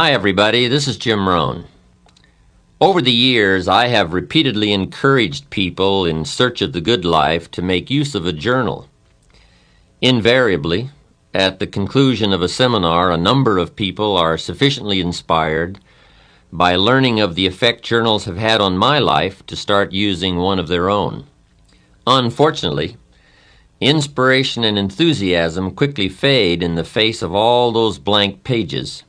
Hi, everybody. This is Jim Rohn. Over the years, I have repeatedly encouraged people in search of the good life to make use of a journal. Invariably, at the conclusion of a seminar, a number of people are sufficiently inspired by learning of the effect journals have had on my life to start using one of their own. Unfortunately, inspiration and enthusiasm quickly fade in the face of all those blank pages.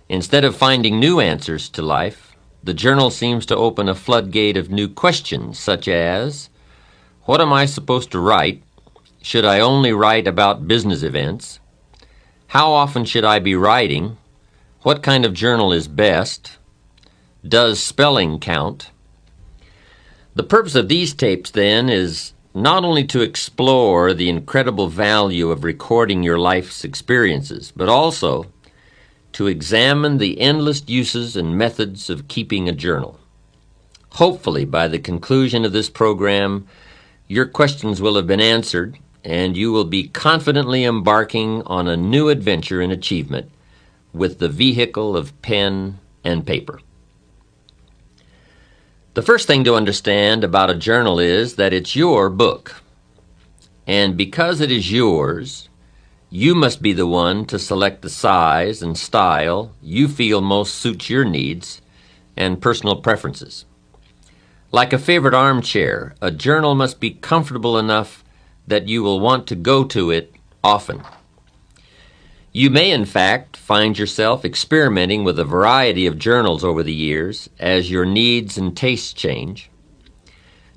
Instead of finding new answers to life, the journal seems to open a floodgate of new questions, such as, what am I supposed to write? Should I only write about business events? How often should I be writing? What kind of journal is best? Does spelling count? The purpose of these tapes, then, is not only to explore the incredible value of recording your life's experiences, but also to examine the endless uses and methods of keeping a journal. Hopefully, by the conclusion of this program, your questions will have been answered, and you will be confidently embarking on a new adventure in achievement with the vehicle of pen and paper. The first thing to understand about a journal is that it's your book. And because it is yours, you must be the one to select the size and style you feel most suits your needs and personal preferences. Like a favorite armchair, a journal must be comfortable enough that you will want to go to it often. You may, in fact, find yourself experimenting with a variety of journals over the years as your needs and tastes change.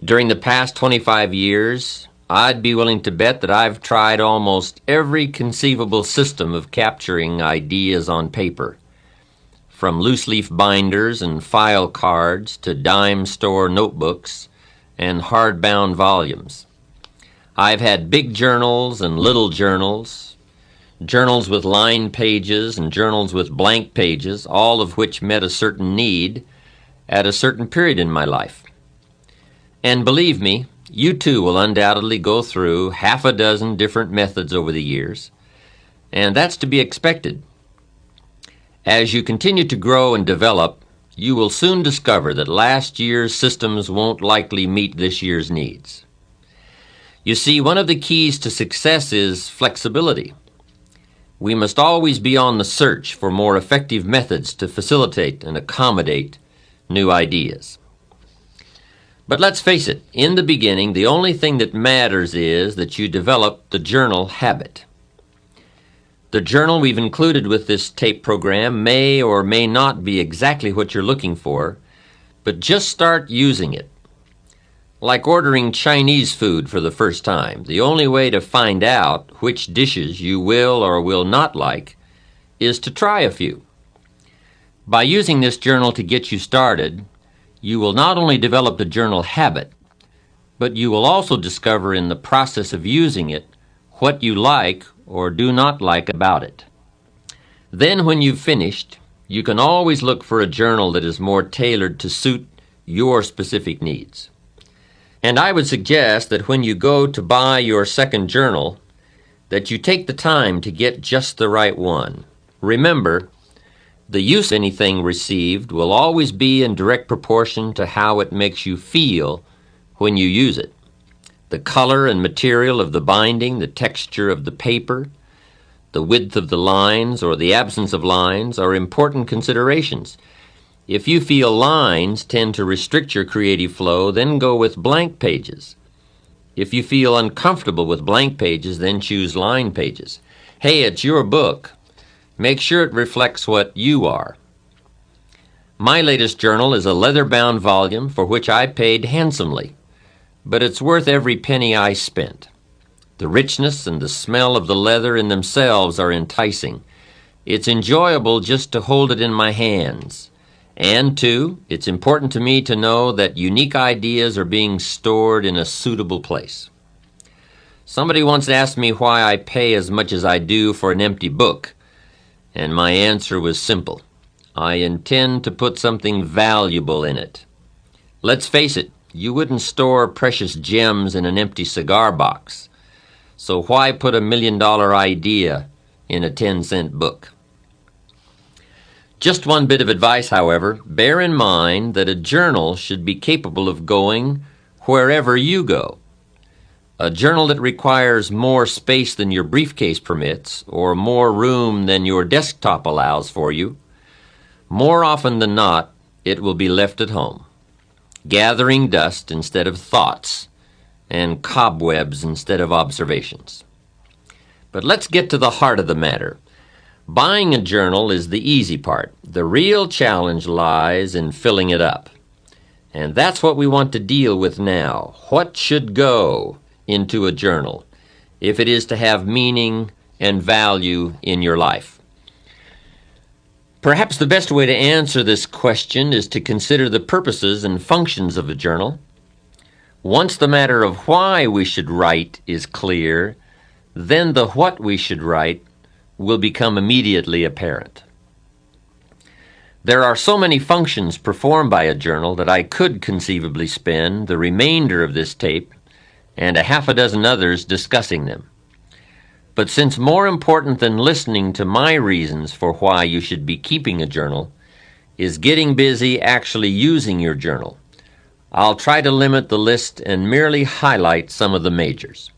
During the past 25 years, I'd be willing to bet that I've tried almost every conceivable system of capturing ideas on paper, from loose-leaf binders and file cards to dime store notebooks and hardbound volumes. I've had big journals and little journals, journals with lined pages and journals with blank pages, all of which met a certain need at a certain period in my life. And believe me, you too will undoubtedly go through half a dozen different methods over the years, and that's to be expected. As you continue to grow and develop, you will soon discover that last year's systems won't likely meet this year's needs. You see, one of the keys to success is flexibility. We must always be on the search for more effective methods to facilitate and accommodate new ideas. But let's face it, in the beginning, the only thing that matters is that you develop the journal habit. The journal we've included with this tape program may or may not be exactly what you're looking for, but just start using it. Like ordering Chinese food for the first time, the only way to find out which dishes you will or will not like is to try a few. By using this journal to get you started, you will not only develop the journal habit, but you will also discover in the process of using it what you like or do not like about it. Then when you've finished, you can always look for a journal that is more tailored to suit your specific needs. And I would suggest that when you go to buy your second journal, that you take the time to get just the right one. Remember, the use of anything received will always be in direct proportion to how it makes you feel when you use it. The color and material of the binding, the texture of the paper, the width of the lines or the absence of lines are important considerations. If you feel lines tend to restrict your creative flow, then go with blank pages. If you feel uncomfortable with blank pages, then choose line pages. Hey, it's your book. Make sure it reflects what you are. My latest journal is a leather-bound volume for which I paid handsomely, but it's worth every penny I spent. The richness and the smell of the leather in themselves are enticing. It's enjoyable just to hold it in my hands. And two, it's important to me to know that unique ideas are being stored in a suitable place. Somebody once asked me why I pay as much as I do for an empty book. And my answer was simple. I intend to put something valuable in it. Let's face it, you wouldn't store precious gems in an empty cigar box. So why put $1 million idea in a 10-cent book? Just one bit of advice, however. Bear in mind that a journal should be capable of going wherever you go. A journal that requires more space than your briefcase permits, or more room than your desktop allows for you, more often than not, it will be left at home, gathering dust instead of thoughts, and cobwebs instead of observations. But let's get to the heart of the matter. Buying a journal is the easy part. The real challenge lies in filling it up. And that's what we want to deal with now. What should go into a journal if it is to have meaning and value in your life? Perhaps the best way to answer this question is to consider the purposes and functions of a journal. Once the matter of why we should write is clear, then the what we should write will become immediately apparent. There are so many functions performed by a journal that I could conceivably spend the remainder of this tape and a half a dozen others discussing them. But since more important than listening to my reasons for why you should be keeping a journal is getting busy actually using your journal, I'll try to limit the list and merely highlight some of the majors.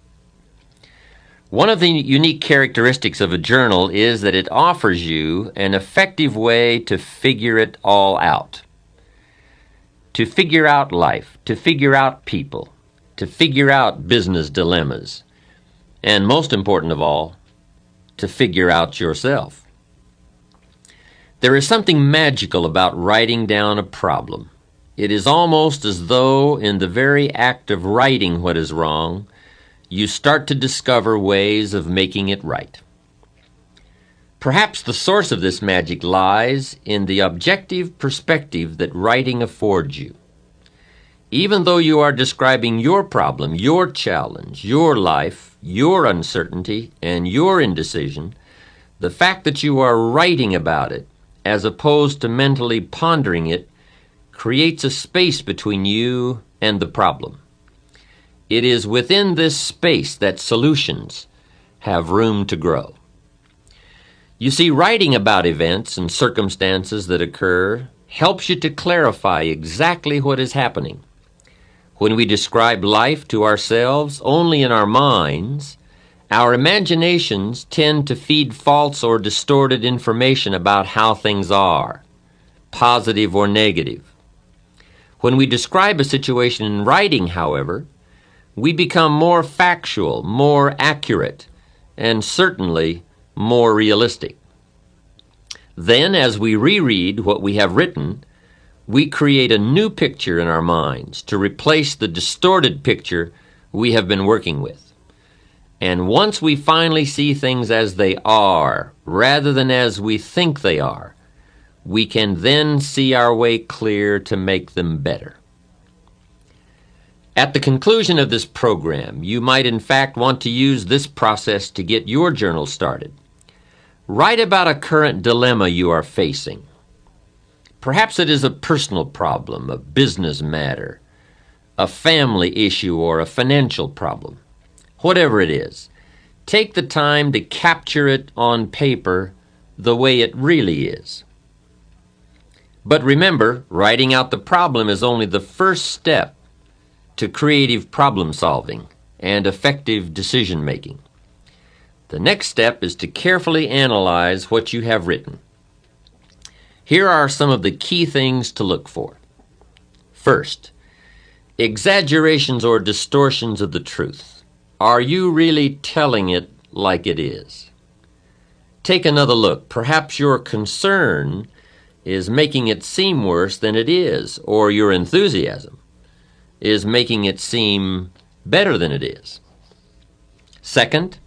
One of the unique characteristics of a journal is that it offers you an effective way to figure it all out. To figure out life, to figure out people, to figure out business dilemmas, and most important of all, to figure out yourself. There is something magical about writing down a problem. It is almost as though in the very act of writing what is wrong, you start to discover ways of making it right. Perhaps the source of this magic lies in the objective perspective that writing affords you. Even though you are describing your problem, your challenge, your life, your uncertainty, and your indecision, the fact that you are writing about it, as opposed to mentally pondering it, creates a space between you and the problem. It is within this space that solutions have room to grow. You see, writing about events and circumstances that occur helps you to clarify exactly what is happening. When we describe life to ourselves only in our minds, our imaginations tend to feed false or distorted information about how things are, positive or negative. When we describe a situation in writing, however, we become more factual, more accurate, and certainly more realistic. Then, as we reread what we have written, we create a new picture in our minds to replace the distorted picture we have been working with. And once we finally see things as they are, rather than as we think they are, we can then see our way clear to make them better. At the conclusion of this program, you might in fact want to use this process to get your journal started. Write about a current dilemma you are facing. Perhaps it is a personal problem, a business matter, a family issue, or a financial problem. Whatever it is, take the time to capture it on paper the way it really is. But remember, writing out the problem is only the first step to creative problem solving and effective decision making. The next step is to carefully analyze what you have written. Here are some of the key things to look for. First, exaggerations or distortions of the truth. Are you really telling it like it is? Take another look. Perhaps your concern is making it seem worse than it is, or your enthusiasm is making it seem better than it is. Second,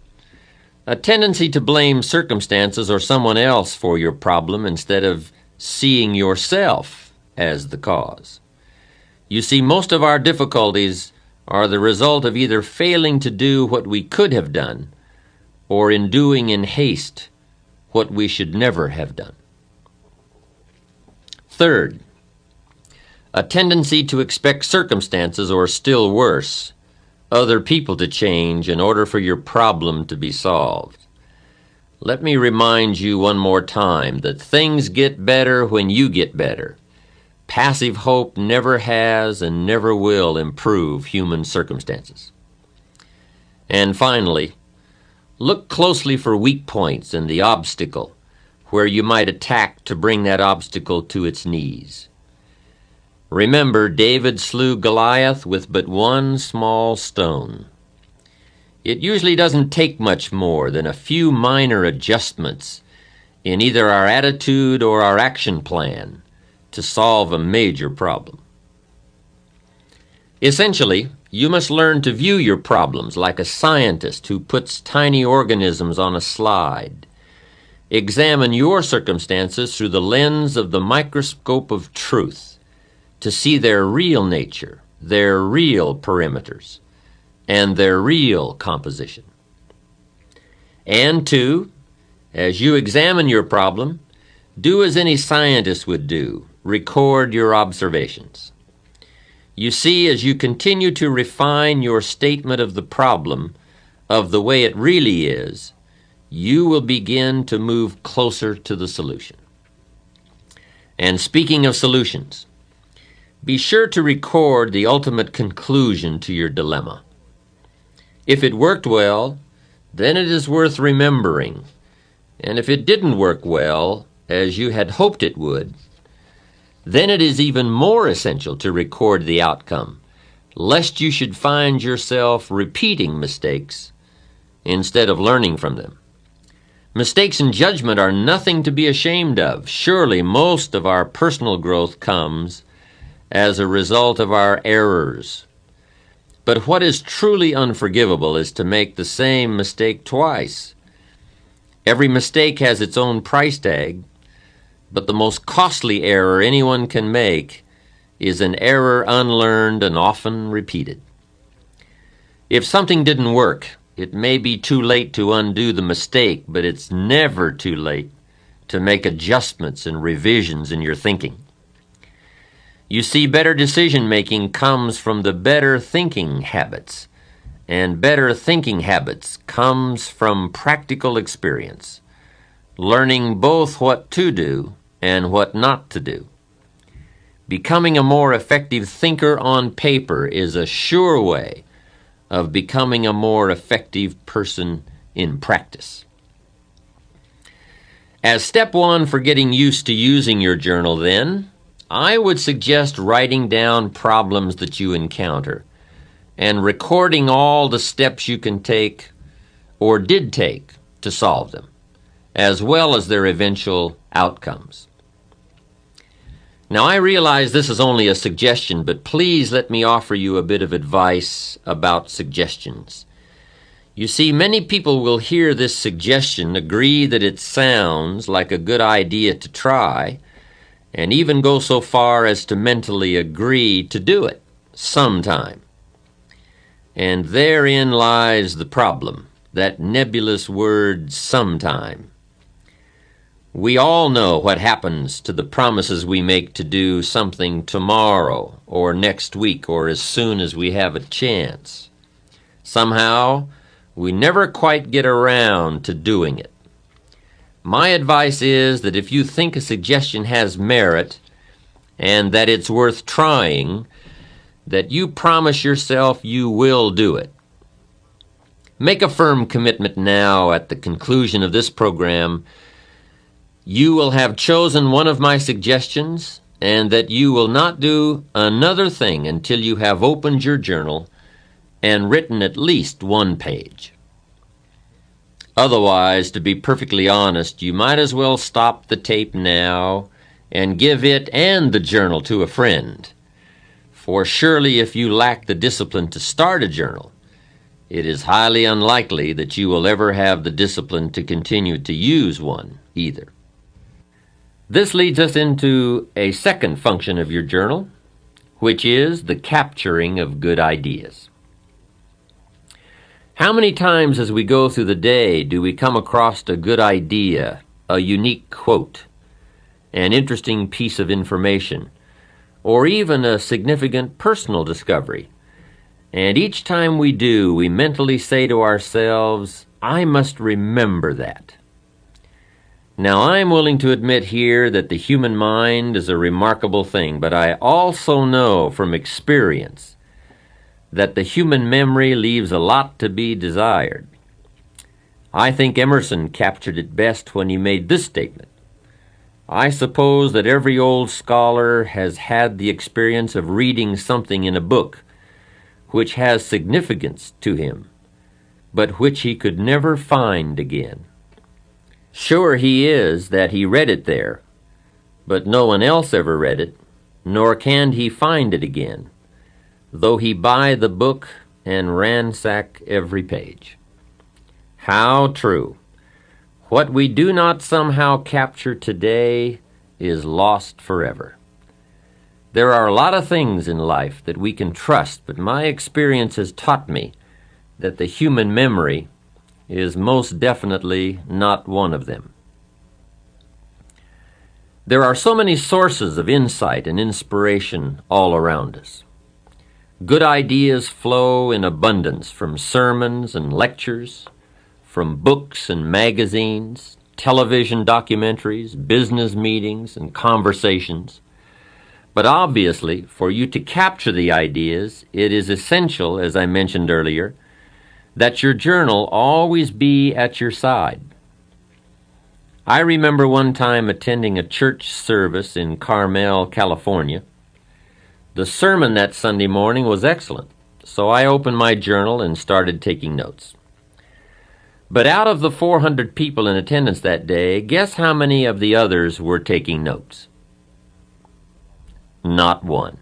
a tendency to blame circumstances or someone else for your problem instead of seeing yourself as the cause. You see, most of our difficulties are the result of either failing to do what we could have done or in doing in haste what we should never have done. Third, a tendency to expect circumstances, or still worse, other people to change in order for your problem to be solved. Let me remind you one more time that things get better when you get better. Passive hope never has and never will improve human circumstances. And finally, look closely for weak points in the obstacle where you might attack to bring that obstacle to its knees. Remember, David slew Goliath with but one small stone. It usually doesn't take much more than a few minor adjustments in either our attitude or our action plan to solve a major problem. Essentially, you must learn to view your problems like a scientist who puts tiny organisms on a slide. Examine your circumstances through the lens of the microscope of truth to see their real nature, their real perimeters, and their real composition. And two, as you examine your problem, do as any scientist would do. Record your observations. You see, as you continue to refine your statement of the problem, of the way it really is, you will begin to move closer to the solution. And speaking of solutions, be sure to record the ultimate conclusion to your dilemma. If it worked well, then it is worth remembering. And if it didn't work well, as you had hoped it would, then it is even more essential to record the outcome, lest you should find yourself repeating mistakes instead of learning from them. Mistakes in judgment are nothing to be ashamed of. Surely most of our personal growth comes as a result of our errors. But what is truly unforgivable is to make the same mistake twice. Every mistake has its own price tag, but the most costly error anyone can make is an error unlearned and often repeated. If something didn't work, it may be too late to undo the mistake, but it's never too late to make adjustments and revisions in your thinking. You see, better decision-making comes from the better thinking habits, and better thinking habits comes from practical experience, learning both what to do and what not to do. Becoming a more effective thinker on paper is a sure way of becoming a more effective person in practice. As step one for getting used to using your journal, then, I would suggest writing down problems that you encounter and recording all the steps you can take or did take to solve them, as well as their eventual outcomes. Now, I realize this is only a suggestion, but please let me offer you a bit of advice about suggestions. You see, many people will hear this suggestion, agree that it sounds like a good idea to try, and even go so far as to mentally agree to do it sometime. And therein lies the problem, that nebulous word sometime. We all know what happens to the promises we make to do something tomorrow or next week or as soon as we have a chance. Somehow, we never quite get around to doing it. My advice is that if you think a suggestion has merit and that it's worth trying, that you promise yourself you will do it. Make a firm commitment now at the conclusion of this program you will have chosen one of my suggestions and that you will not do another thing until you have opened your journal and written at least one page. Otherwise, to be perfectly honest, you might as well stop the tape now and give it and the journal to a friend. For surely if you lack the discipline to start a journal, it is highly unlikely that you will ever have the discipline to continue to use one either. This leads us into a second function of your journal, which is the capturing of good ideas. How many times as we go through the day do we come across a good idea, a unique quote, an interesting piece of information, or even a significant personal discovery? And each time we do, we mentally say to ourselves, I must remember that. Now, I'm willing to admit here that the human mind is a remarkable thing, but I also know from experience that the human memory leaves a lot to be desired. I think Emerson captured it best when he made this statement: I suppose that every old scholar has had the experience of reading something in a book which has significance to him, but which he could never find again. Sure he is that he read it there, but no one else ever read it, nor can he find it again, though he buy the book and ransack every page. How true! What we do not somehow capture today is lost forever. There are a lot of things in life that we can trust, but my experience has taught me that the human memory is most definitely not one of them. There are so many sources of insight and inspiration all around us. Good ideas flow in abundance from sermons and lectures, from books and magazines, television documentaries, business meetings, and conversations. But obviously, for you to capture the ideas, it is essential, as I mentioned earlier, that your journal always be at your side. I remember one time attending a church service in Carmel, California. The sermon that Sunday morning was excellent, so I opened my journal and started taking notes. But out of the 400 people in attendance that day, guess how many of the others were taking notes? Not one.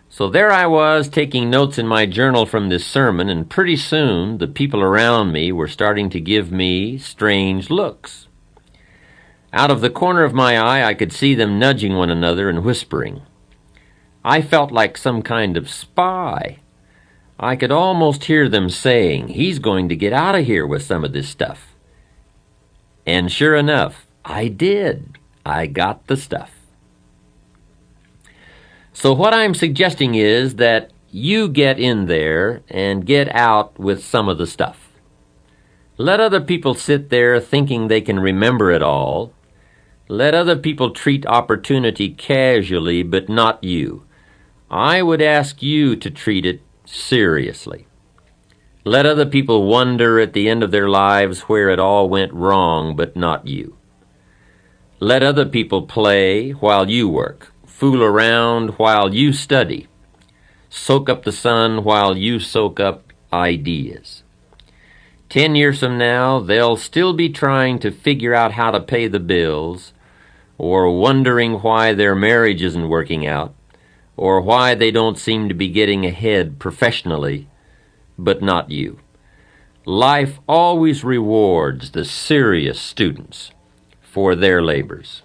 So there I was taking notes in my journal from this sermon, and pretty soon the people around me were starting to give me strange looks. Out of the corner of my eye, I could see them nudging one another and whispering. I felt like some kind of spy. I could almost hear them saying, "He's going to get out of here with some of this stuff." And sure enough, I did. I got the stuff. So what I'm suggesting is that you get in there and get out with some of the stuff. Let other people sit there thinking they can remember it all. Let other people treat opportunity casually, but not you. I would ask you to treat it seriously. Let other people wonder at the end of their lives where it all went wrong, but not you. Let other people play while you work. Fool around while you study. Soak up the sun while you soak up ideas. 10 years from now, they'll still be trying to figure out how to pay the bills, or wondering why their marriage isn't working out, or why they don't seem to be getting ahead professionally, but not you. Life always rewards the serious students for their labors.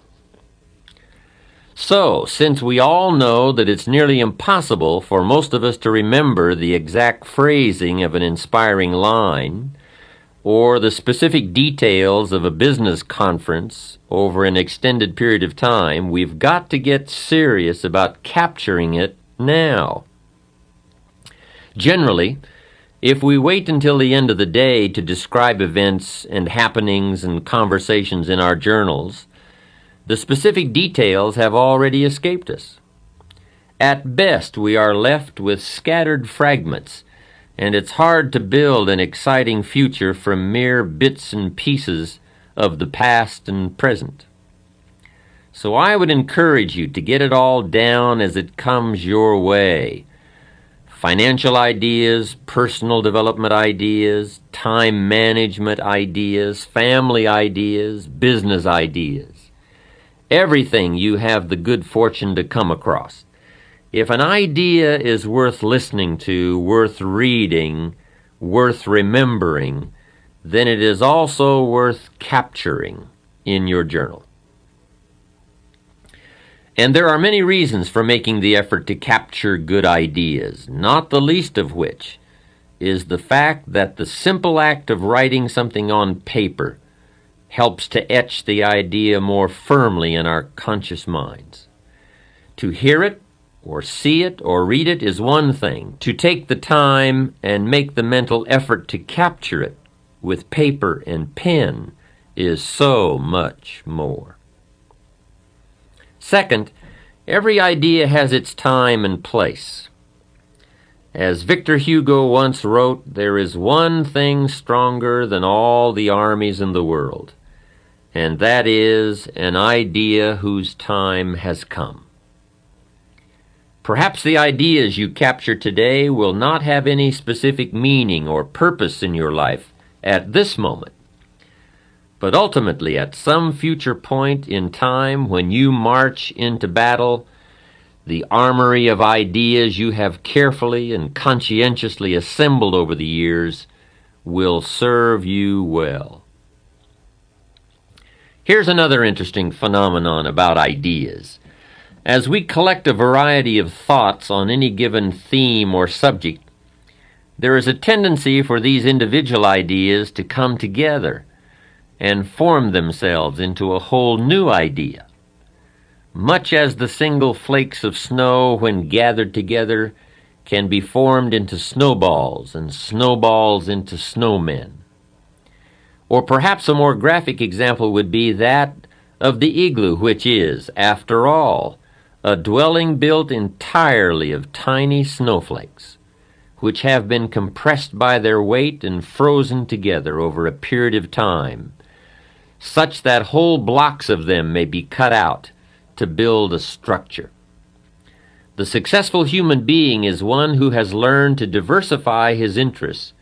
So, since we all know that it's nearly impossible for most of us to remember the exact phrasing of an inspiring line, or the specific details of a business conference over an extended period of time, we've got to get serious about capturing it now. Generally, if we wait until the end of the day to describe events and happenings and conversations in our journals, the specific details have already escaped us. At best, we are left with scattered fragments, and it's hard to build an exciting future from mere bits and pieces of the past and present. So I would encourage you to get it all down as it comes your way. Financial ideas, personal development ideas, time management ideas, family ideas, business ideas. Everything you have the good fortune to come across. If an idea is worth listening to, worth reading, worth remembering, then it is also worth capturing in your journal. And there are many reasons for making the effort to capture good ideas, not the least of which is the fact that the simple act of writing something on paper helps to etch the idea more firmly in our conscious minds. To hear it, or see it, or read it is one thing. To take the time and make the mental effort to capture it with paper and pen is so much more. Second, every idea has its time and place. As Victor Hugo once wrote, there is one thing stronger than all the armies in the world, and that is an idea whose time has come. Perhaps the ideas you capture today will not have any specific meaning or purpose in your life at this moment, but ultimately at some future point in time when you march into battle, the armory of ideas you have carefully and conscientiously assembled over the years will serve you well. Here's another interesting phenomenon about ideas. As we collect a variety of thoughts on any given theme or subject, there is a tendency for these individual ideas to come together and form themselves into a whole new idea. Much as the single flakes of snow, when gathered together, can be formed into snowballs and snowballs into snowmen. Or perhaps a more graphic example would be that of the igloo, which is, after all, a dwelling built entirely of tiny snowflakes, which have been compressed by their weight and frozen together over a period of time, such that whole blocks of them may be cut out to build a structure. The successful human being is one who has learned to diversify his interests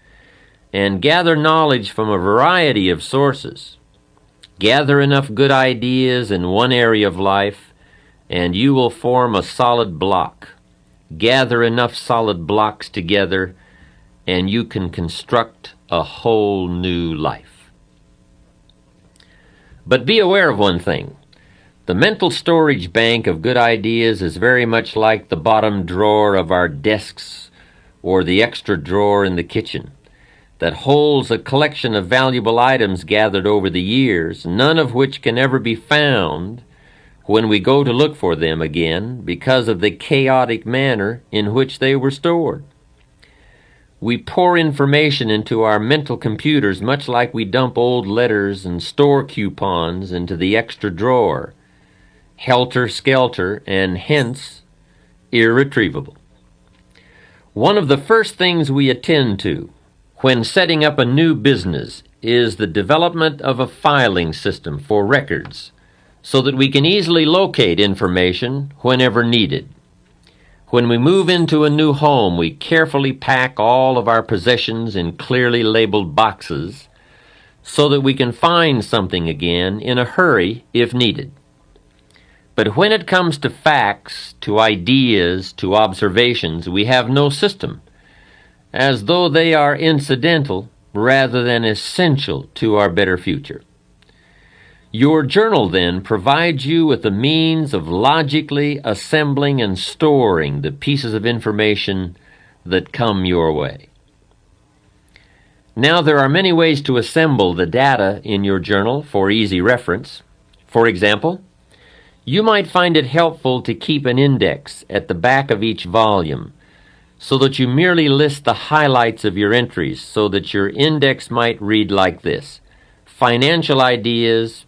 and gather knowledge from a variety of sources. Gather enough good ideas in one area of life, and you will form a solid block. Gather enough solid blocks together, and you can construct a whole new life. But be aware of one thing. The mental storage bank of good ideas is very much like the bottom drawer of our desks or the extra drawer in the kitchen that holds a collection of valuable items gathered over the years, none of which can ever be found when we go to look for them again because of the chaotic manner in which they were stored. We pour information into our mental computers much like we dump old letters and store coupons into the extra drawer, helter-skelter, and hence irretrievable. One of the first things we attend to when setting up a new business is the development of a filing system for records so that we can easily locate information whenever needed. When we move into a new home, we carefully pack all of our possessions in clearly labeled boxes so that we can find something again in a hurry if needed. But when it comes to facts, to ideas, to observations, we have no system, as though they are incidental rather than essential to our better future. Your journal, then, provides you with the means of logically assembling and storing the pieces of information that come your way. Now, there are many ways to assemble the data in your journal for easy reference. For example, you might find it helpful to keep an index at the back of each volume so that you merely list the highlights of your entries so that your index might read like this: Financial Ideas,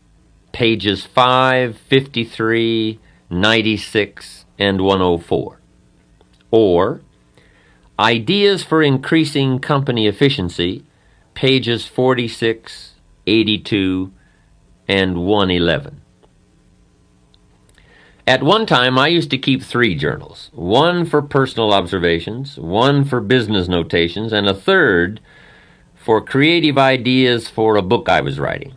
pages 5, 53, 96, and 104. Or, Ideas for Increasing Company Efficiency, pages 46, 82, and 111. At one time, I used to keep 3 journals, one for personal observations, one for business notations, and a third for creative ideas for a book I was writing.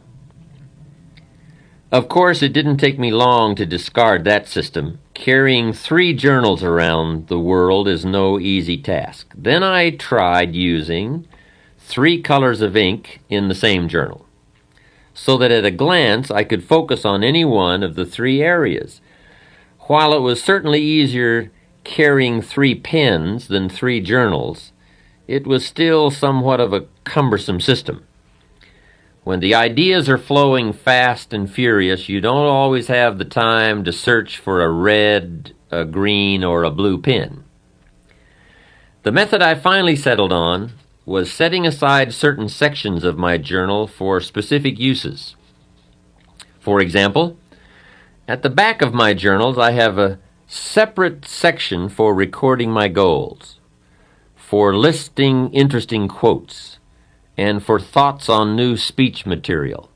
Of course, it didn't take me long to discard that system. Carrying 3 journals around the world is no easy task. Then I tried using 3 colors of ink in the same journal, so that at a glance I could focus on any one of the 3 areas. While it was certainly easier carrying 3 pens than 3 journals, it was still somewhat of a cumbersome system. When the ideas are flowing fast and furious, you don't always have the time to search for a red, a green, or a blue pen. The method I finally settled on was setting aside certain sections of my journal for specific uses. For example, at the back of my journals I have a separate section for recording my goals, for listing interesting quotes, and for thoughts on new speech material.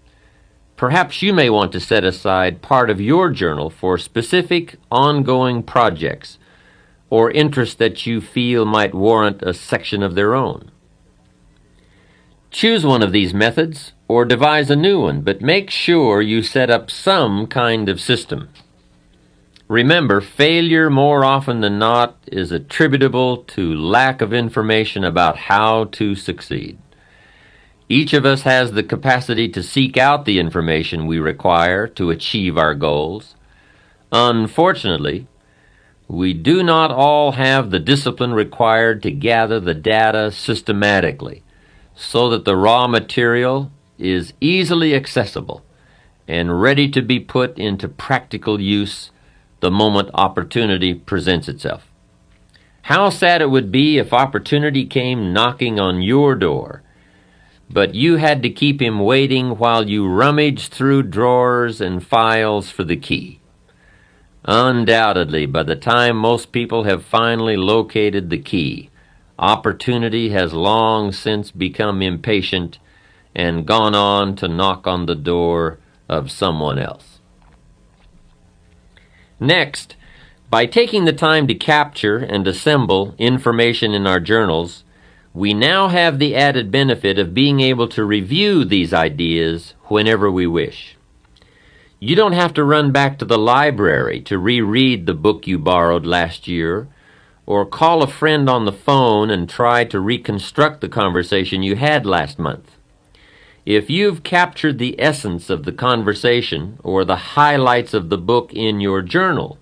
Perhaps you may want to set aside part of your journal for specific ongoing projects or interests that you feel might warrant a section of their own. Choose one of these methods or devise a new one, but make sure you set up some kind of system. Remember, failure more often than not is attributable to lack of information about how to succeed. Each of us has the capacity to seek out the information we require to achieve our goals. Unfortunately, we do not all have the discipline required to gather the data systematically so that the raw material is easily accessible and ready to be put into practical use the moment opportunity presents itself. How sad it would be if opportunity came knocking on your door, but you had to keep him waiting while you rummaged through drawers and files for the key. Undoubtedly, by the time most people have finally located the key, opportunity has long since become impatient and gone on to knock on the door of someone else. Next, by taking the time to capture and assemble information in our journals, we now have the added benefit of being able to review these ideas whenever we wish. You don't have to run back to the library to reread the book you borrowed last year, or call a friend on the phone and try to reconstruct the conversation you had last month. If you've captured the essence of the conversation or the highlights of the book in your journal,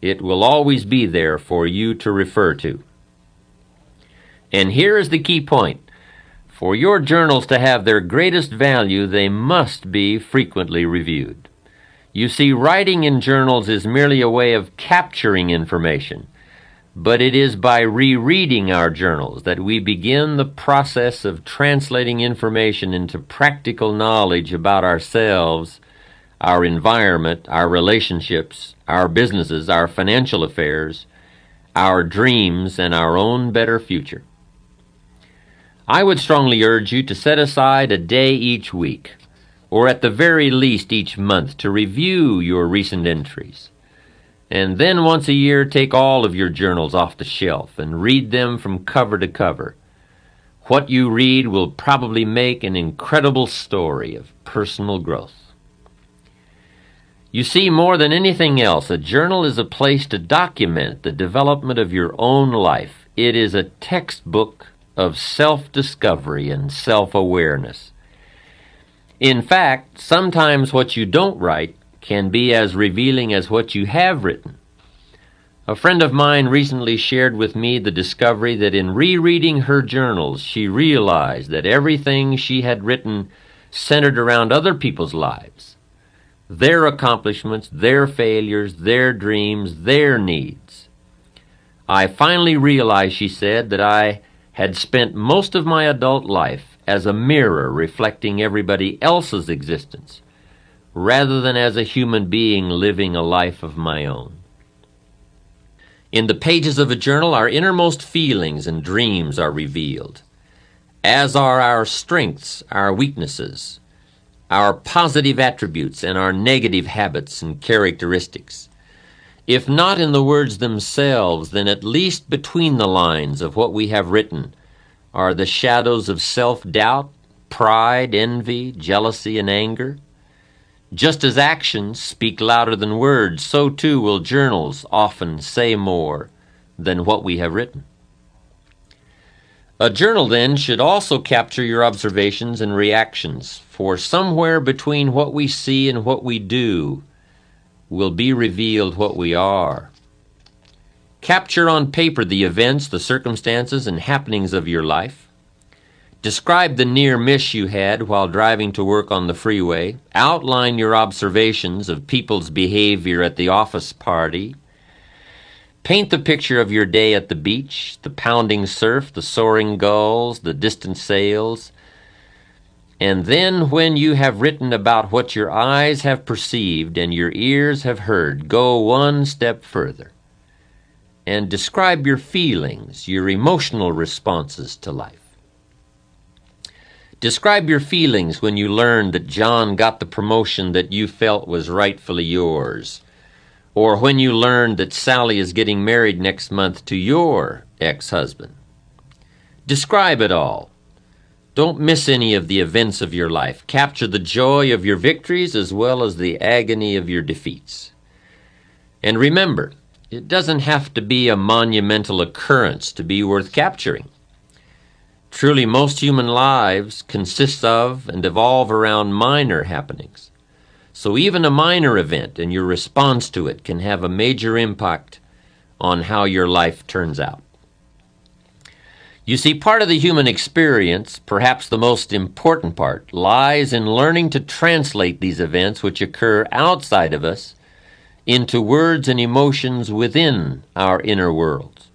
it will always be there for you to refer to. And here is the key point. For your journals to have their greatest value, they must be frequently reviewed. You see, writing in journals is merely a way of capturing information, but it is by rereading our journals that we begin the process of translating information into practical knowledge about ourselves, our environment, our relationships, our businesses, our financial affairs, our dreams, and our own better future. I would strongly urge you to set aside a day each week, or at the very least each month, to review your recent entries. And then once a year, take all of your journals off the shelf and read them from cover to cover. What you read will probably make an incredible story of personal growth. You see, more than anything else, a journal is a place to document the development of your own life. It is a textbook of self-discovery and self-awareness. In fact, sometimes what you don't write can be as revealing as what you have written. A friend of mine recently shared with me the discovery that in rereading her journals, she realized that everything she had written centered around other people's lives, their accomplishments, their failures, their dreams, their needs. I finally realized, she said, that I had spent most of my adult life as a mirror reflecting everybody else's existence, rather than as a human being living a life of my own. In the pages of a journal, our innermost feelings and dreams are revealed, as are our strengths, our weaknesses, our positive attributes, and our negative habits and characteristics. If not in the words themselves, then at least between the lines of what we have written are the shadows of self-doubt, pride, envy, jealousy, and anger. Just as actions speak louder than words, so too will journals often say more than what we have written. A journal, then, should also capture your observations and reactions, for somewhere between what we see and what we do will be revealed what we are. Capture on paper the events, the circumstances, and happenings of your life. Describe the near miss you had while driving to work on the freeway. Outline your observations of people's behavior at the office party. Paint the picture of your day at the beach, the pounding surf, the soaring gulls, the distant sails. And then when you have written about what your eyes have perceived and your ears have heard, go one step further and describe your feelings, your emotional responses to life. Describe your feelings when you learned that John got the promotion that you felt was rightfully yours, or when you learned that Sally is getting married next month to your ex-husband. Describe it all. Don't miss any of the events of your life. Capture the joy of your victories as well as the agony of your defeats. And remember, it doesn't have to be a monumental occurrence to be worth capturing. Truly, most human lives consist of and evolve around minor happenings. So even a minor event and your response to it can have a major impact on how your life turns out. You see, part of the human experience, perhaps the most important part, lies in learning to translate these events which occur outside of us into words and emotions within our inner worlds.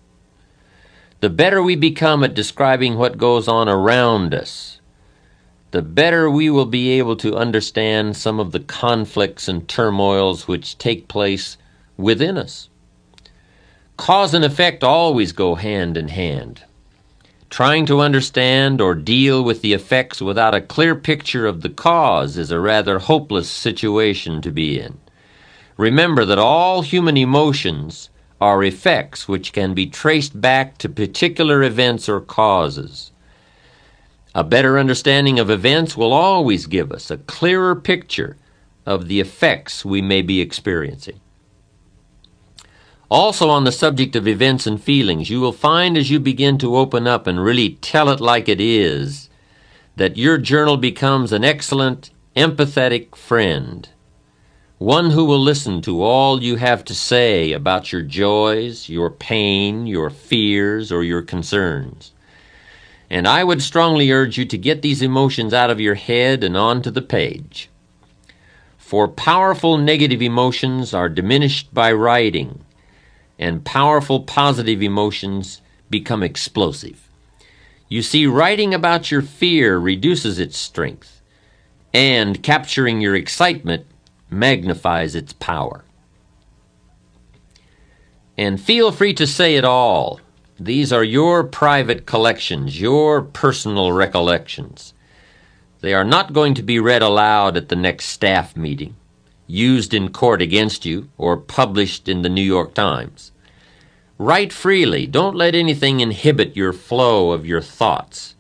The better we become at describing what goes on around us, the better we will be able to understand some of the conflicts and turmoils which take place within us. Cause and effect always go hand in hand. Trying to understand or deal with the effects without a clear picture of the cause is a rather hopeless situation to be in. Remember that all human emotions are effects which can be traced back to particular events or causes. A better understanding of events will always give us a clearer picture of the effects we may be experiencing. Also, on the subject of events and feelings, you will find as you begin to open up and really tell it like it is, that your journal becomes an excellent, empathetic friend. One who will listen to all you have to say about your joys, your pain, your fears, or your concerns. And I would strongly urge you to get these emotions out of your head and onto the page. For powerful negative emotions are diminished by writing, and powerful positive emotions become explosive. You see, writing about your fear reduces its strength, and capturing your excitement magnifies its power. And feel free to say it all. These are your private collections, your personal recollections. They are not going to be read aloud at the next staff meeting, used in court against you, or published in the New York Times. Write freely. Don't let anything inhibit your flow of your thoughts.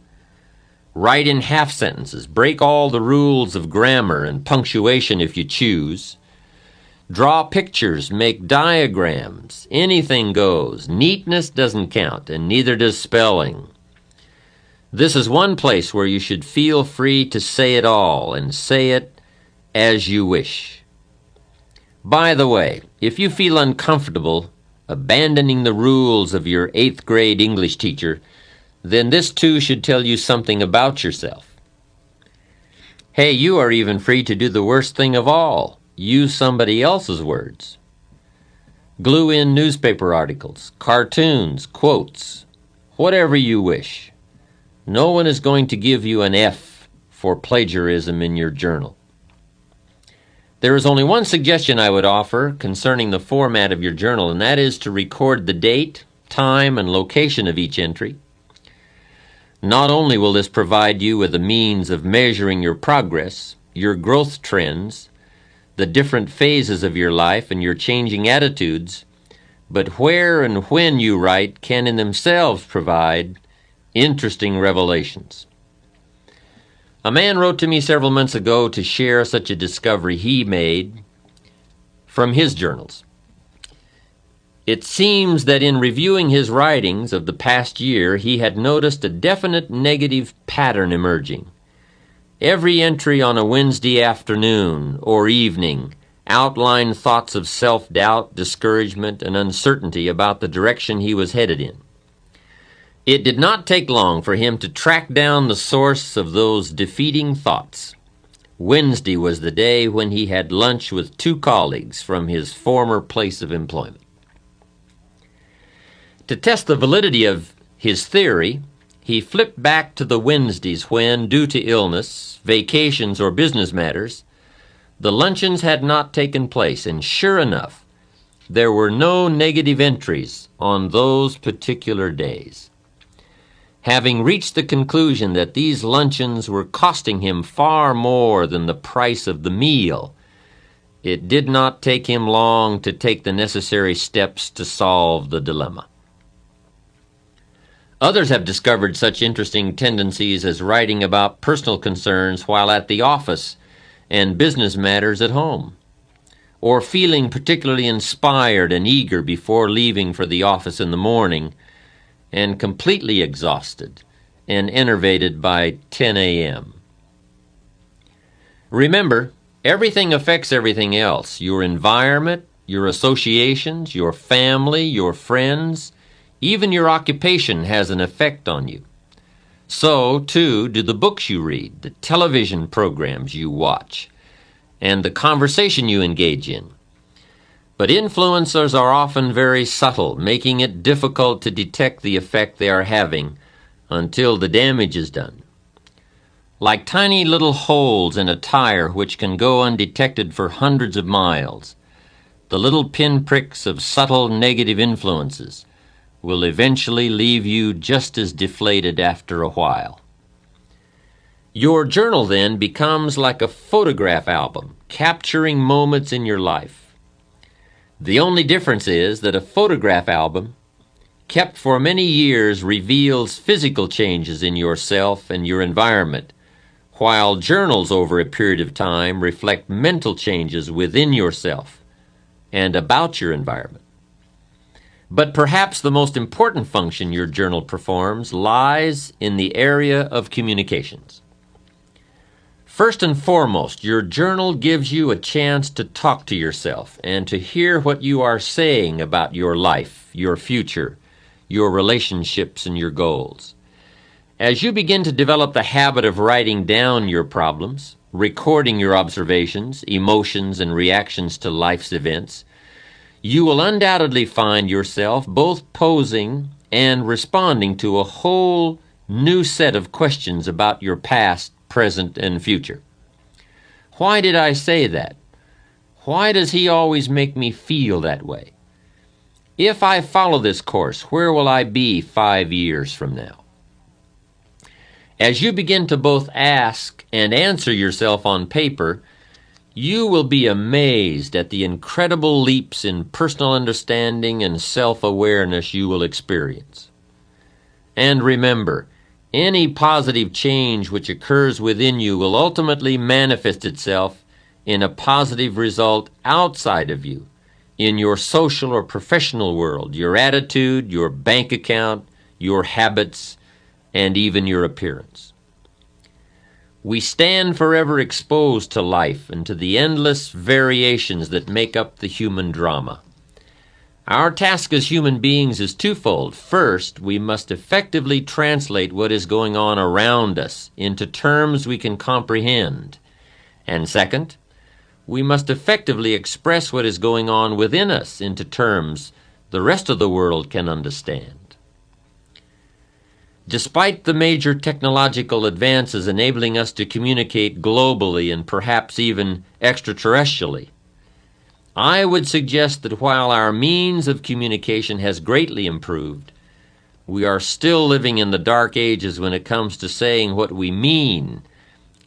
Write in half sentences. Break all the rules of grammar and punctuation if you choose. Draw pictures, make diagrams. Anything goes. Neatness doesn't count, and neither does spelling. This is one place where you should feel free to say it all, and say it as you wish. By the way, if you feel uncomfortable abandoning the rules of your 8th grade English teacher, then this too should tell you something about yourself. Hey, you are even free to do the worst thing of all. Use somebody else's words. Glue in newspaper articles, cartoons, quotes, whatever you wish. No one is going to give you an F for plagiarism in your journal. There is only one suggestion I would offer concerning the format of your journal, and that is to record the date, time, and location of each entry. Not only will this provide you with a means of measuring your progress, your growth trends, the different phases of your life, and your changing attitudes, but where and when you write can in themselves provide interesting revelations. A man wrote to me several months ago to share such a discovery he made from his journals. It seems that in reviewing his writings of the past year, he had noticed a definite negative pattern emerging. Every entry on a Wednesday afternoon or evening outlined thoughts of self-doubt, discouragement, and uncertainty about the direction he was headed in. It did not take long for him to track down the source of those defeating thoughts. Wednesday was the day when he had lunch with 2 colleagues from his former place of employment. To test the validity of his theory, He flipped back to the Wednesdays when, due to illness, vacations, or business matters, the luncheons had not taken place, and sure enough, there were no negative entries on those particular days. Having reached the conclusion that these luncheons were costing him far more than the price of the meal, it did not take him long to take the necessary steps to solve the dilemma. Others have discovered such interesting tendencies as writing about personal concerns while at the office and business matters at home, or feeling particularly inspired and eager before leaving for the office in the morning, and completely exhausted and enervated by 10 a.m. Remember, everything affects everything else. Your environment, your associations, your family, your friends, even your occupation has an effect on you. So, too, do the books you read, the television programs you watch, and the conversation you engage in. But influencers are often very subtle, making it difficult to detect the effect they are having until the damage is done. Like tiny little holes in a tire which can go undetected for hundreds of miles, the little pinpricks of subtle negative influences will eventually leave you just as deflated after a while. Your journal then becomes like a photograph album, capturing moments in your life. The only difference is that a photograph album, kept for many years, reveals physical changes in yourself and your environment, while journals over a period of time reflect mental changes within yourself and about your environment. But perhaps the most important function your journal performs lies in the area of communications. First and foremost, your journal gives you a chance to talk to yourself and to hear what you are saying about your life, your future, your relationships, and your goals. As you begin to develop the habit of writing down your problems, recording your observations, emotions, and reactions to life's events, you will undoubtedly find yourself both posing and responding to a whole new set of questions about your past, present, and future. Why did I say that? Why does he always make me feel that way? If I follow this course, where will I be 5 years from now? As you begin to both ask and answer yourself on paper, you will be amazed at the incredible leaps in personal understanding and self-awareness you will experience. And remember, any positive change which occurs within you will ultimately manifest itself in a positive result outside of you, in your social or professional world, your attitude, your bank account, your habits, and even your appearance. We stand forever exposed to life and to the endless variations that make up the human drama. Our task as human beings is twofold. First, we must effectively translate what is going on around us into terms we can comprehend. And second, we must effectively express what is going on within us into terms the rest of the world can understand. Despite the major technological advances enabling us to communicate globally and perhaps even extraterrestrially, I would suggest that while our means of communication has greatly improved, we are still living in the dark ages when it comes to saying what we mean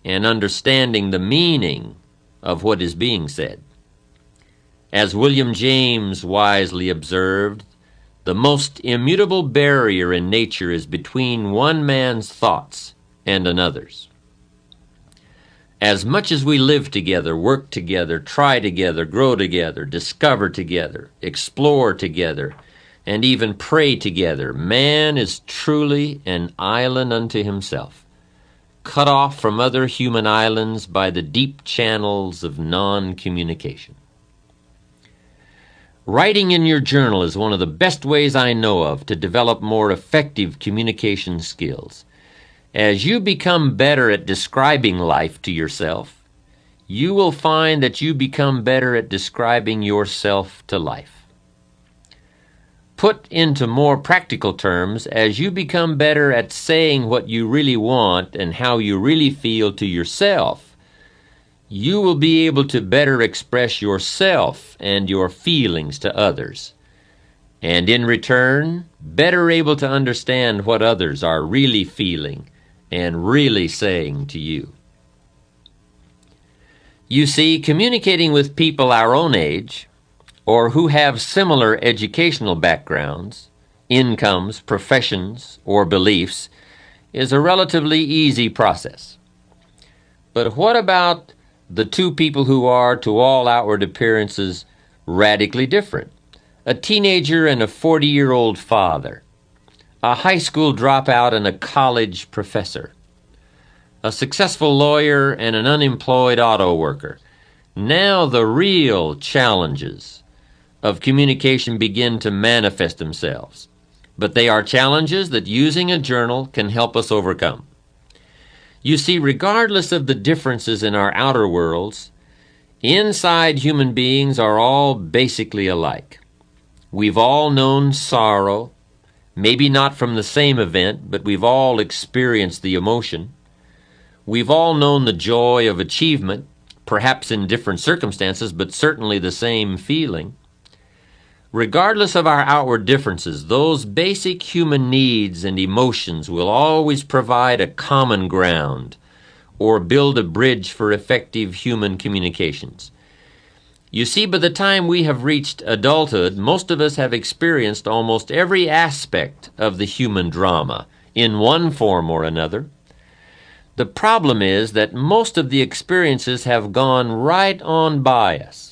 and understanding the meaning of what is being said. As William James wisely observed, the most immutable barrier in nature is between one man's thoughts and another's. As much as we live together, work together, try together, grow together, discover together, explore together, and even pray together, man is truly an island unto himself, cut off from other human islands by the deep channels of non-communication. Writing in your journal is one of the best ways I know of to develop more effective communication skills. As you become better at describing life to yourself, you will find that you become better at describing yourself to life. Put into more practical terms, as you become better at saying what you really want and how you really feel to yourself, you will be able to better express yourself and your feelings to others, and in return, better able to understand what others are really feeling and really saying to you. You see, communicating with people our own age, or who have similar educational backgrounds, incomes, professions, or beliefs, is a relatively easy process. But what about the two people who are, to all outward appearances, radically different? A teenager and a 40-year-old father, a high school dropout and a college professor, a successful lawyer and an unemployed auto worker. Now the real challenges of communication begin to manifest themselves, but they are challenges that using a journal can help us overcome. You see, regardless of the differences in our outer worlds, inside human beings are all basically alike. We've all known sorrow, maybe not from the same event, but we've all experienced the emotion. We've all known the joy of achievement, perhaps in different circumstances, but certainly the same feeling. Regardless of our outward differences, those basic human needs and emotions will always provide a common ground or build a bridge for effective human communications. You see, by the time we have reached adulthood, most of us have experienced almost every aspect of the human drama in one form or another. The problem is that most of the experiences have gone right on by us.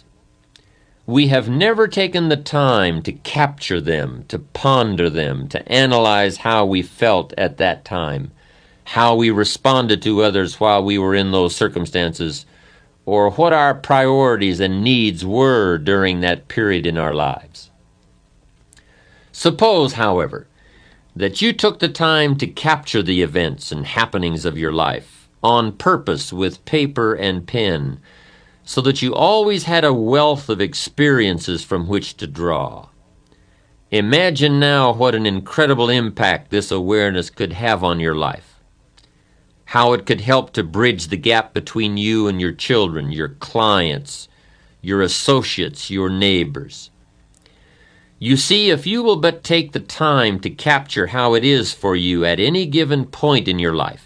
We have never taken the time to capture them, to ponder them, to analyze how we felt at that time, how we responded to others while we were in those circumstances, or what our priorities and needs were during that period in our lives. Suppose, however, that you took the time to capture the events and happenings of your life on purpose with paper and pen, so that you always had a wealth of experiences from which to draw. Imagine now what an incredible impact this awareness could have on your life. How it could help to bridge the gap between you and your children, your clients, your associates, your neighbors. You see, if you will but take the time to capture how it is for you at any given point in your life,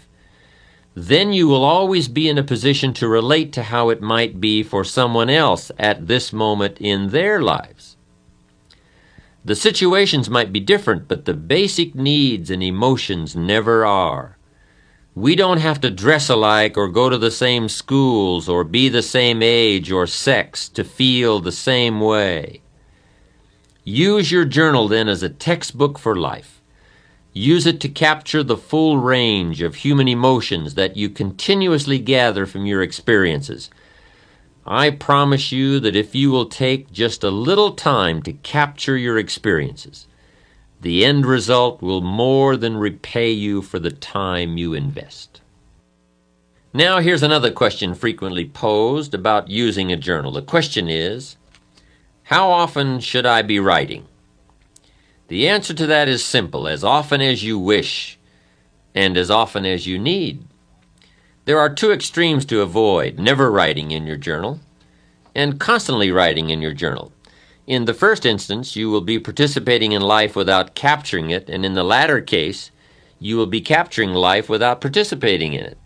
then you will always be in a position to relate to how it might be for someone else at this moment in their lives. The situations might be different, but the basic needs and emotions never are. We don't have to dress alike or go to the same schools or be the same age or sex to feel the same way. Use your journal then as a textbook for life. Use it to capture the full range of human emotions that you continuously gather from your experiences. I promise you that if you will take just a little time to capture your experiences, the end result will more than repay you for the time you invest. Now here's another question frequently posed about using a journal. The question is, how often should I be writing? The answer to that is simple: as often as you wish and as often as you need. There are two extremes to avoid: never writing in your journal and constantly writing in your journal. In the first instance, you will be participating in life without capturing it, and in the latter case, you will be capturing life without participating in it.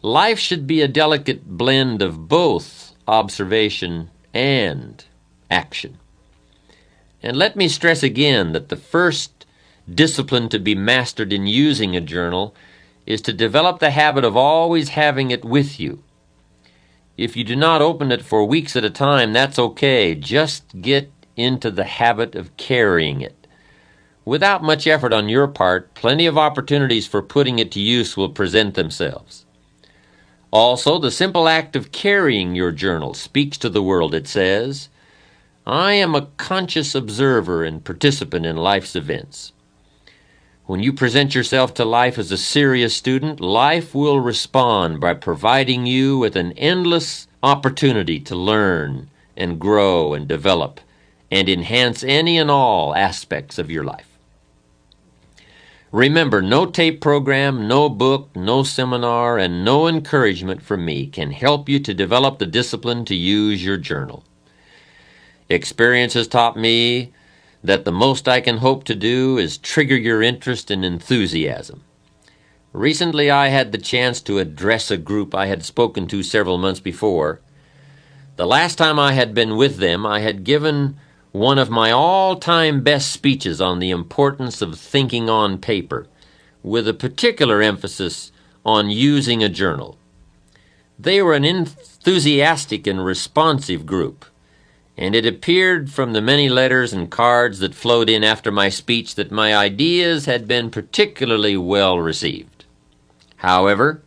Life should be a delicate blend of both observation and action. And let me stress again that the first discipline to be mastered in using a journal is to develop the habit of always having it with you. If you do not open it for weeks at a time, that's okay. Just get into the habit of carrying it. Without much effort on your part, plenty of opportunities for putting it to use will present themselves. Also, the simple act of carrying your journal speaks to the world. It says, I am a conscious observer and participant in life's events. When you present yourself to life as a serious student, life will respond by providing you with an endless opportunity to learn and grow and develop and enhance any and all aspects of your life. Remember, no tape program, no book, no seminar, and no encouragement from me can help you to develop the discipline to use your journal. Experience has taught me that the most I can hope to do is trigger your interest and enthusiasm. Recently, I had the chance to address a group I had spoken to several months before. The last time I had been with them, I had given one of my all-time best speeches on the importance of thinking on paper, with a particular emphasis on using a journal. They were an enthusiastic and responsive group, and it appeared from the many letters and cards that flowed in after my speech that my ideas had been particularly well received. However,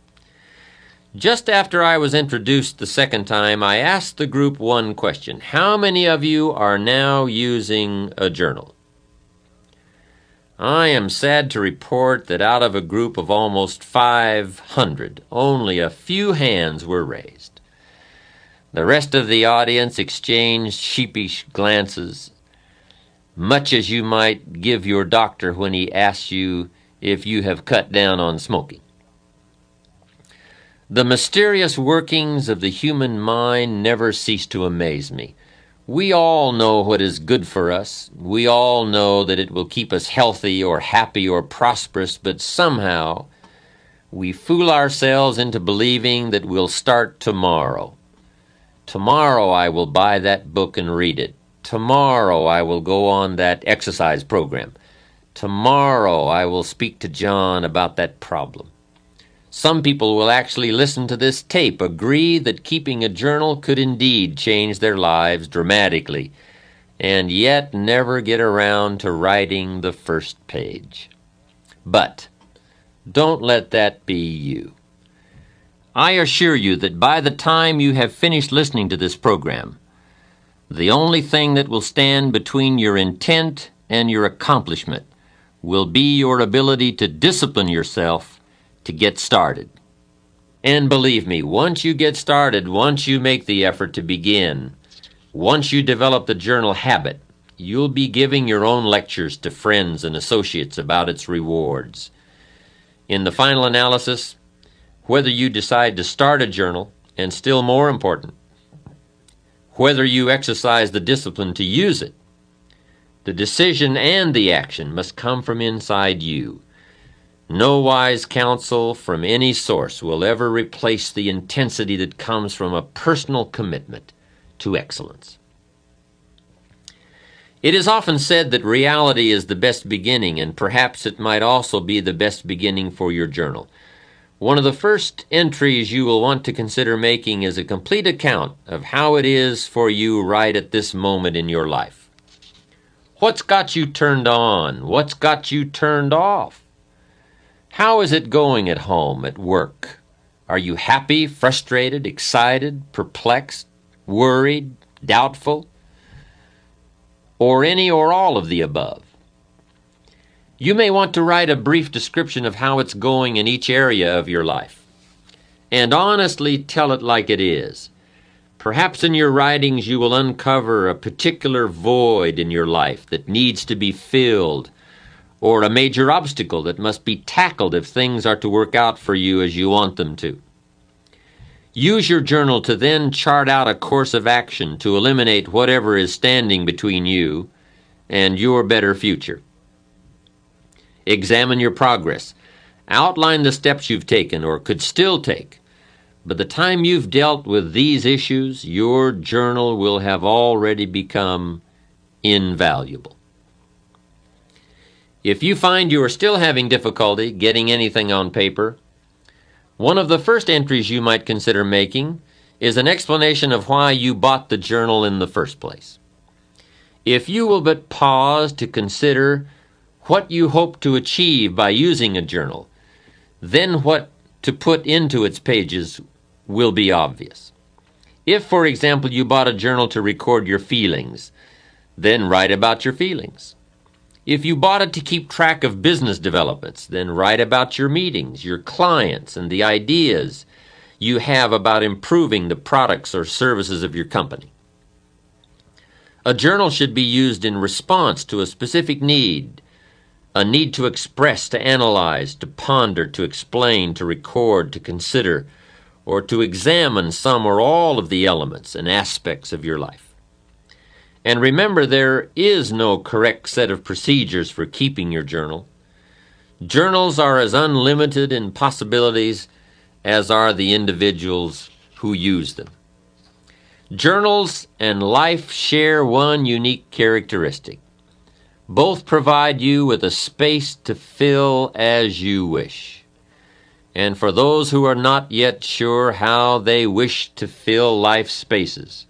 just after I was introduced the second time, I asked the group one question: how many of you are now using a journal? I am sad to report that out of a group of almost 500, only a few hands were raised. The rest of the audience exchanged sheepish glances, much as you might give your doctor when he asks you if you have cut down on smoking. The mysterious workings of the human mind never cease to amaze me. We all know what is good for us. We all know that it will keep us healthy or happy or prosperous, but somehow we fool ourselves into believing that we'll start tomorrow. Tomorrow I will buy that book and read it. Tomorrow I will go on that exercise program. Tomorrow I will speak to John about that problem. Some people will actually listen to this tape, agree that keeping a journal could indeed change their lives dramatically, and yet never get around to writing the first page. But don't let that be you. I assure you that by the time you have finished listening to this program, the only thing that will stand between your intent and your accomplishment will be your ability to discipline yourself to get started. And believe me, once you get started, once you make the effort to begin, once you develop the journal habit, you'll be giving your own lectures to friends and associates about its rewards. In the final analysis, whether you decide to start a journal, and still more important, whether you exercise the discipline to use it, the decision and the action must come from inside you. No wise counsel from any source will ever replace the intensity that comes from a personal commitment to excellence. It is often said that reality is the best beginning, and perhaps it might also be the best beginning for your journal. One of the first entries you will want to consider making is a complete account of how it is for you right at this moment in your life. What's got you turned on? What's got you turned off? How is it going at home, at work? Are you happy, frustrated, excited, perplexed, worried, doubtful, or any or all of the above? You may want to write a brief description of how it's going in each area of your life, and honestly tell it like it is. Perhaps in your writings you will uncover a particular void in your life that needs to be filled, or a major obstacle that must be tackled if things are to work out for you as you want them to. Use your journal to then chart out a course of action to eliminate whatever is standing between you and your better future. Examine your progress. Outline the steps you've taken or could still take. By the time you've dealt with these issues, your journal will have already become invaluable. If you find you are still having difficulty getting anything on paper, one of the first entries you might consider making is an explanation of why you bought the journal in the first place. If you will but pause to consider what you hope to achieve by using a journal, then what to put into its pages will be obvious. If, for example, you bought a journal to record your feelings, then write about your feelings. If you bought it to keep track of business developments, then write about your meetings, your clients, and the ideas you have about improving the products or services of your company. A journal should be used in response to a specific need, a need to express, to analyze, to ponder, to explain, to record, to consider, or to examine some or all of the elements and aspects of your life. And remember, there is no correct set of procedures for keeping your journal. Journals are as unlimited in possibilities as are the individuals who use them. Journals and life share one unique characteristic. Both provide you with a space to fill as you wish. And for those who are not yet sure how they wish to fill life spaces,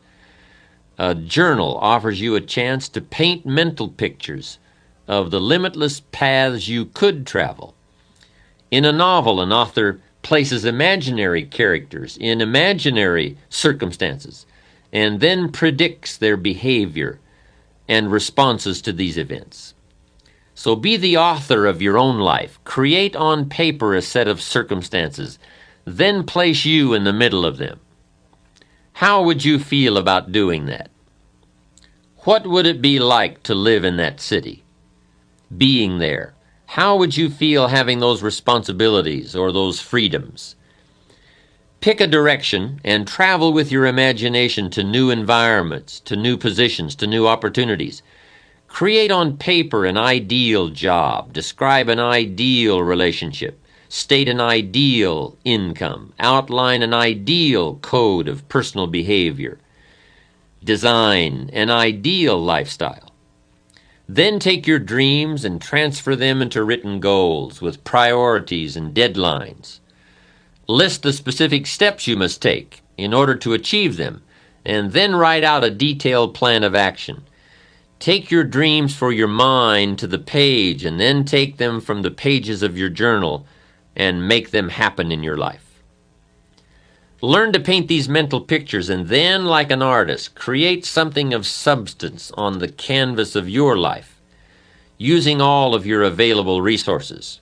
a journal offers you a chance to paint mental pictures of the limitless paths you could travel. In a novel, an author places imaginary characters in imaginary circumstances and then predicts their behavior and responses to these events. So be the author of your own life. Create on paper a set of circumstances, then place you in the middle of them. How would you feel about doing that? What would it be like to live in that city? Being there. How would you feel having those responsibilities or those freedoms? Pick a direction and travel with your imagination to new environments, to new positions, to new opportunities. Create on paper an ideal job. Describe an ideal relationship. State an ideal income. Outline an ideal code of personal behavior. Design an ideal lifestyle. Then take your dreams and transfer them into written goals with priorities and deadlines. List the specific steps you must take in order to achieve them, and then write out a detailed plan of action. Take your dreams for your mind to the page, and then take them from the pages of your journal and make them happen in your life. Learn to paint these mental pictures, and then, like an artist, create something of substance on the canvas of your life, using all of your available resources.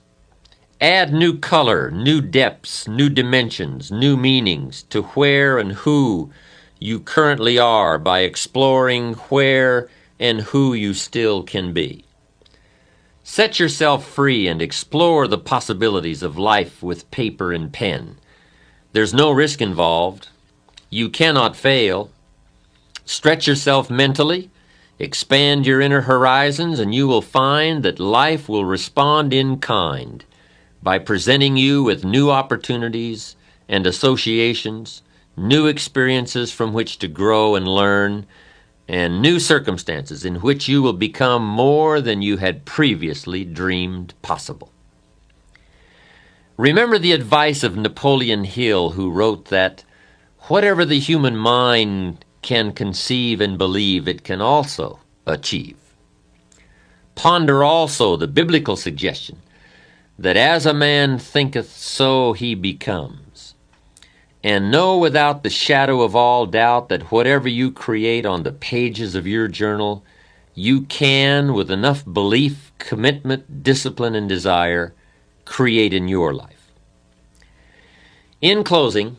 Add new color, new depths, new dimensions, new meanings to where and who you currently are by exploring where and who you still can be. Set yourself free and explore the possibilities of life with paper and pen. There's no risk involved. You cannot fail. Stretch yourself mentally, expand your inner horizons, and you will find that life will respond in kind by presenting you with new opportunities and associations, new experiences from which to grow and learn, and new circumstances in which you will become more than you had previously dreamed possible. Remember the advice of Napoleon Hill, who wrote that whatever the human mind can conceive and believe, it can also achieve. Ponder also the biblical suggestion that as a man thinketh, so he becomes. And know without the shadow of all doubt that whatever you create on the pages of your journal, you can, with enough belief, commitment, discipline, and desire, create in your life. In closing,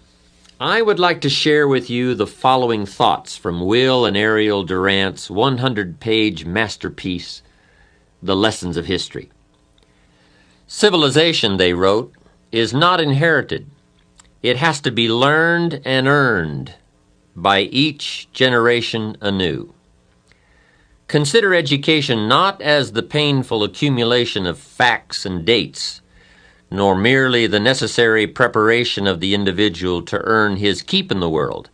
I would like to share with you the following thoughts from Will and Ariel Durant's 100-page masterpiece, The Lessons of History. Civilization, they wrote, is not inherited. It has to be learned and earned by each generation anew. Consider education not as the painful accumulation of facts and dates, nor merely the necessary preparation of the individual to earn his keep in the world,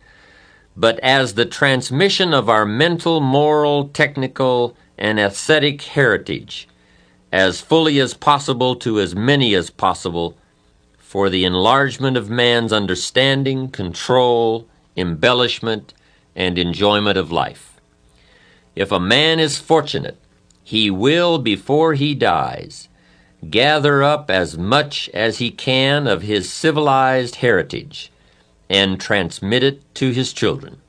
but as the transmission of our mental, moral, technical, and aesthetic heritage, as fully as possible to as many as possible, for the enlargement of man's understanding, control, embellishment, and enjoyment of life. If a man is fortunate, he will, before he dies, gather up as much as he can of his civilized heritage and transmit it to his children.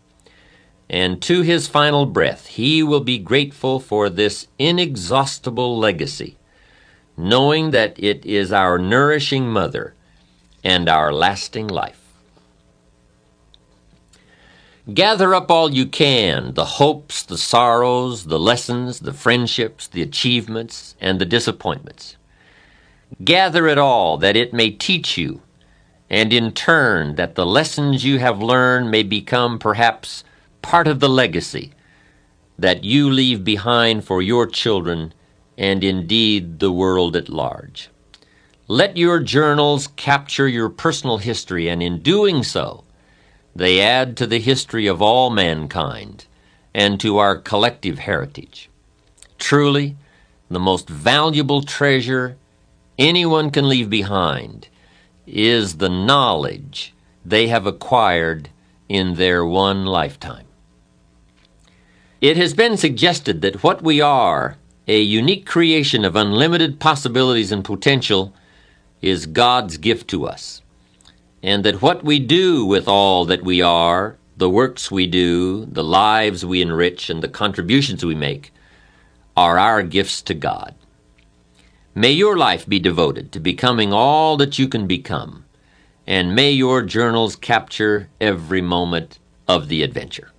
And to his final breath, he will be grateful for this inexhaustible legacy, knowing that it is our nourishing mother and our lasting life. Gather up all you can, the hopes, the sorrows, the lessons, the friendships, the achievements, and the disappointments. Gather it all that it may teach you, and in turn that the lessons you have learned may become perhaps part of the legacy that you leave behind for your children and indeed the world at large. Let your journals capture your personal history, and in doing so, they add to the history of all mankind and to our collective heritage. Truly, the most valuable treasure anyone can leave behind is the knowledge they have acquired in their one lifetime. It has been suggested that what we are, a unique creation of unlimited possibilities and potential, is God's gift to us, and that what we do with all that we are, the works we do, the lives we enrich, and the contributions we make, are our gifts to God. May your life be devoted to becoming all that you can become, and may your journals capture every moment of the adventure.